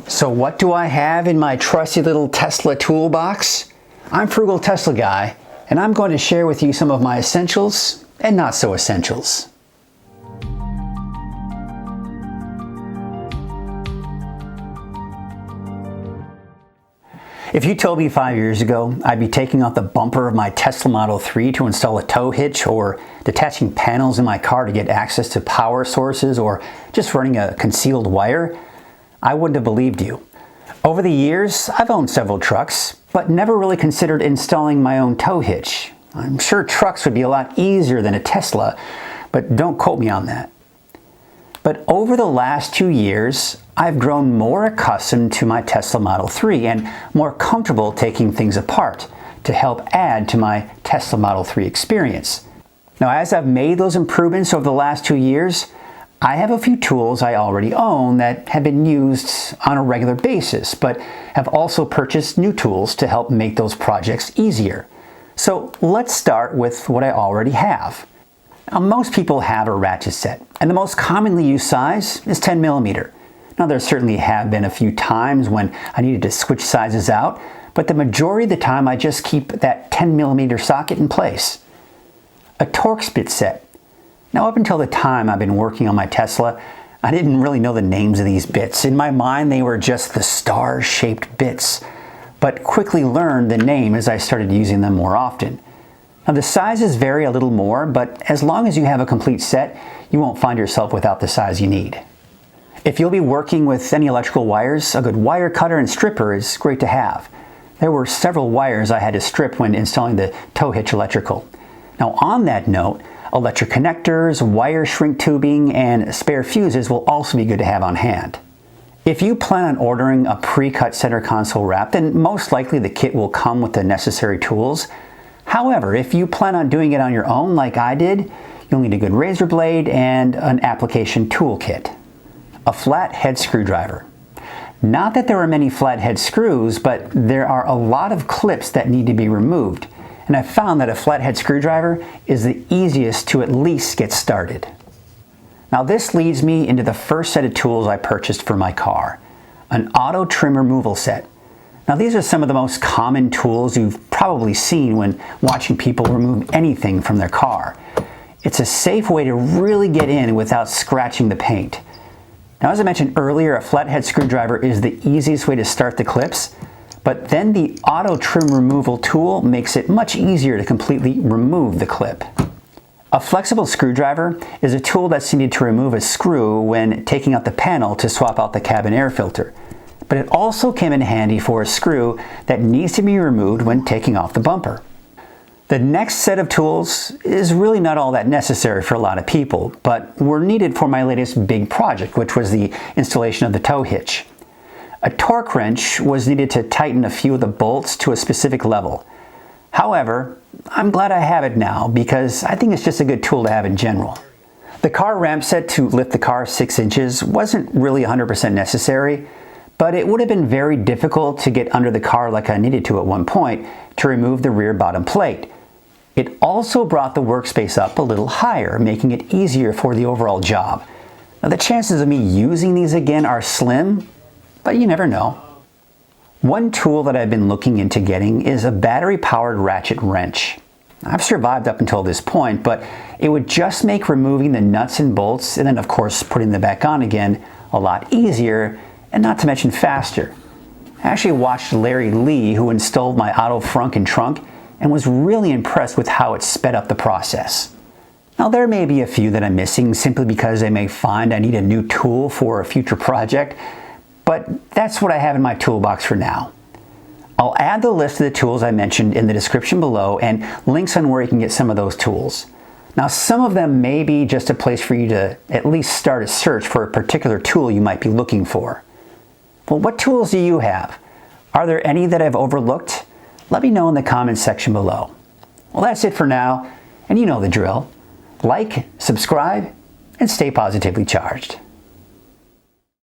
So what do I have in my trusty little Tesla toolbox? I'm Frugal Tesla Guy, and I'm going to share with you some of my essentials and not so essentials. If you told me 5 years ago I'd be taking off the bumper of my Tesla Model 3 to install a tow hitch, or detaching panels in my car to get access to power sources, or just running a concealed wire, I wouldn't have believed you. Over the years, I've owned several trucks, but never really considered installing my own tow hitch. I'm sure trucks would be a lot easier than a Tesla, but don't quote me on that. But over the last 2 years, I've grown more accustomed to my Tesla Model 3 and more comfortable taking things apart to help add to my Tesla Model 3 experience. Now, as I've made those improvements over the last 2 years, I have a few tools I already own that have been used on a regular basis, but have also purchased new tools to help make those projects easier. So let's start with what I already have. Now, most people have a ratchet set, and the most commonly used size is 10mm. Now, there certainly have been a few times when I needed to switch sizes out, but the majority of the time I just keep that 10mm socket in place. A Torx Bit Set. Now, up until the time I've been working on my Tesla, I didn't really know the names of these bits. In my mind, they were just the star-shaped bits, but quickly learned the name as I started using them more often. Now, the sizes vary a little more, but as long as you have a complete set, you won't find yourself without the size you need. If you'll be working with any electrical wires, a good wire cutter and stripper is great to have. There were several wires I had to strip when installing the Tow Hitch electrical. Now, on that note, electric connectors, wire shrink tubing, and spare fuses will also be good to have on hand. If you plan on ordering a pre-cut center console wrap, then most likely the kit will come with the necessary tools. However, if you plan on doing it on your own like I did, you'll need a good razor blade and an application toolkit. A flathead screwdriver. Not that there are many flathead screws, but there are a lot of clips that need to be removed. And I found that a flathead screwdriver is the easiest to at least get started. Now, this leads me into the first set of tools I purchased for my car, an auto trim removal set. Now, these are some of the most common tools you've probably seen when watching people remove anything from their car. It's a safe way to really get in without scratching the paint. Now, as I mentioned earlier, a flathead screwdriver is the easiest way to start the clips. But then the auto trim removal tool makes it much easier to completely remove the clip. A flexible screwdriver is a tool that's needed to remove a screw when taking out the panel to swap out the cabin air filter. But it also came in handy for a screw that needs to be removed when taking off the bumper. The next set of tools is really not all that necessary for a lot of people, but were needed for my latest big project, which was the installation of the tow hitch. A torque wrench was needed to tighten a few of the bolts to a specific level. However, I'm glad I have it now because I think it's just a good tool to have in general. The car ramp set to lift the car 6 inches wasn't really 100% necessary, but it would have been very difficult to get under the car like I needed to at one point to remove the rear bottom plate. It also brought the workspace up a little higher, making it easier for the overall job. Now, the chances of me using these again are slim, but you never know. One tool that I've been looking into getting is a battery-powered ratchet wrench. I've survived up until this point, but it would just make removing the nuts and bolts, and then of course putting them back on again, a lot easier, and not to mention faster. I actually watched Larry Lee, who installed my auto frunk and trunk, and was really impressed with how it sped up the process. Now, there may be a few that I'm missing simply because I may find I need a new tool for a future project, but that's what I have in my toolbox for now. I'll add the list of the tools I mentioned in the description below and links on where you can get some of those tools. Now, some of them may be just a place for you to at least start a search for a particular tool you might be looking for. Well, what tools do you have? Are there any that I've overlooked? Let me know in the comments section below. Well, that's it for now, and you know the drill. Like, subscribe, and stay positively charged.